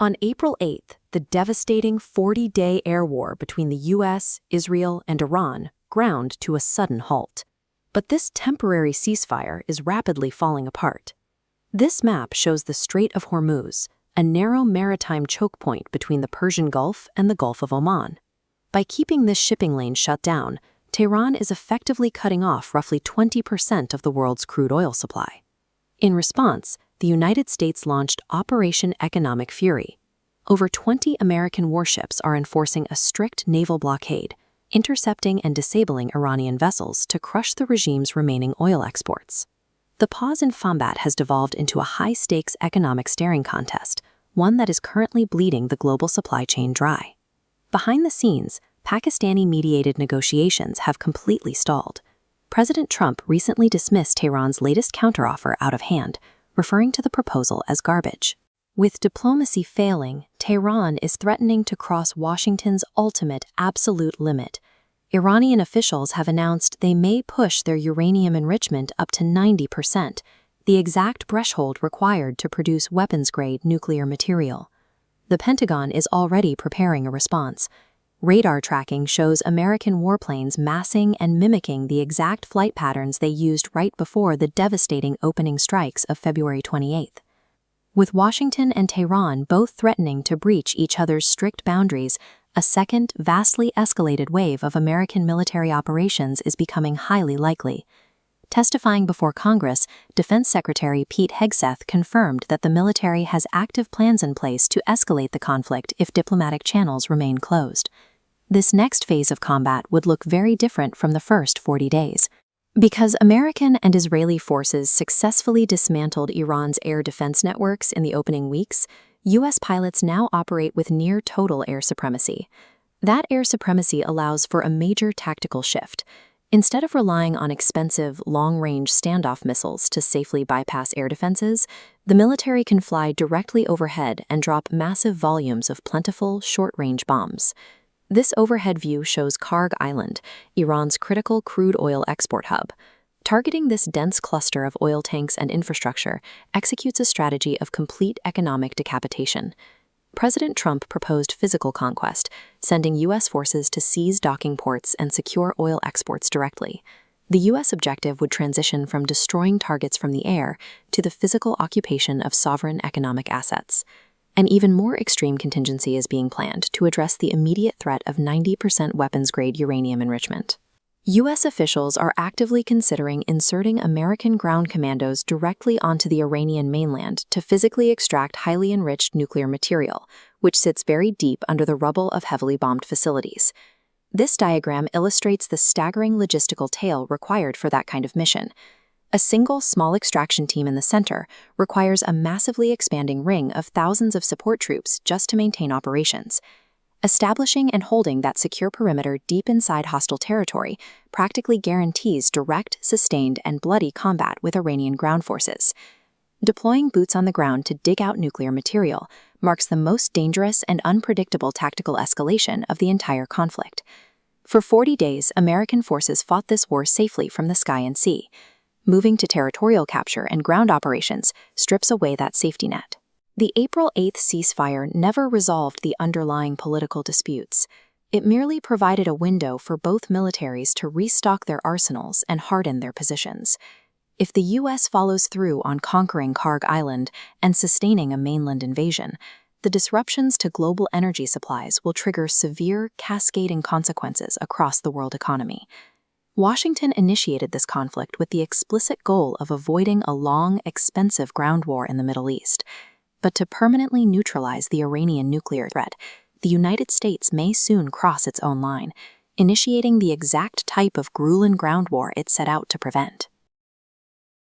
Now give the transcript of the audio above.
On April 8th, the devastating 40-day air war between the U.S., Israel, and Iran ground to a sudden halt. But this temporary ceasefire is rapidly falling apart. This map shows the Strait of Hormuz, a narrow maritime choke point between the Persian Gulf and the Gulf of Oman. By keeping this shipping lane shut down, Tehran is effectively cutting off roughly 20% of the world's crude oil supply. In response, the United States launched Operation Economic Fury. Over 20 American warships are enforcing a strict naval blockade, intercepting and disabling Iranian vessels to crush the regime's remaining oil exports. The pause in combat has devolved into a high-stakes economic staring contest, one that is currently bleeding the global supply chain dry. Behind the scenes, Pakistani-mediated negotiations have completely stalled. President Trump recently dismissed Tehran's latest counteroffer out of hand, referring to the proposal as garbage. With diplomacy failing, Tehran is threatening to cross Washington's ultimate absolute limit. Iranian officials have announced they may push their uranium enrichment up to 90%, the exact threshold required to produce weapons-grade nuclear material. The Pentagon is already preparing a response. Radar tracking shows American warplanes massing and mimicking the exact flight patterns they used right before the devastating opening strikes of February 28th. With Washington and Tehran both threatening to breach each other's strict boundaries, a second, vastly escalated wave of American military operations is becoming highly likely. Testifying before Congress, Defense Secretary Pete Hegseth confirmed that the military has active plans in place to escalate the conflict if diplomatic channels remain closed. This next phase of combat would look very different from the first 40 days. Because American and Israeli forces successfully dismantled Iran's air defense networks in the opening weeks, U.S. pilots now operate with near-total air supremacy. That air supremacy allows for a major tactical shift. Instead of relying on expensive, long-range standoff missiles to safely bypass air defenses, the military can fly directly overhead and drop massive volumes of plentiful, short-range bombs. This overhead view shows Karg Island, Iran's critical crude oil export hub. Targeting this dense cluster of oil tanks and infrastructure executes a strategy of complete economic decapitation. President Trump proposed physical conquest, sending U.S. forces to seize docking ports and secure oil exports directly. The U.S. objective would transition from destroying targets from the air to the physical occupation of sovereign economic assets. An even more extreme contingency is being planned to address the immediate threat of 90% weapons-grade uranium enrichment. U.S. officials are actively considering inserting American ground commandos directly onto the Iranian mainland to physically extract highly enriched nuclear material, which sits very deep under the rubble of heavily bombed facilities. This diagram illustrates the staggering logistical tale required for that kind of mission. A single small extraction team in the center requires a massively expanding ring of thousands of support troops just to maintain operations. Establishing and holding that secure perimeter deep inside hostile territory practically guarantees direct, sustained, and bloody combat with Iranian ground forces. Deploying boots on the ground to dig out nuclear material marks the most dangerous and unpredictable tactical escalation of the entire conflict. For 40 days, American forces fought this war safely from the sky and sea. Moving to territorial capture and ground operations strips away that safety net. The April 8th ceasefire never resolved the underlying political disputes. It merely provided a window for both militaries to restock their arsenals and harden their positions. If the U.S. follows through on conquering Karg Island and sustaining a mainland invasion, the disruptions to global energy supplies will trigger severe, cascading consequences across the world economy. Washington initiated this conflict with the explicit goal of avoiding a long, expensive ground war in the Middle East. But to permanently neutralize the Iranian nuclear threat, the United States may soon cross its own line, initiating the exact type of grueling ground war it set out to prevent.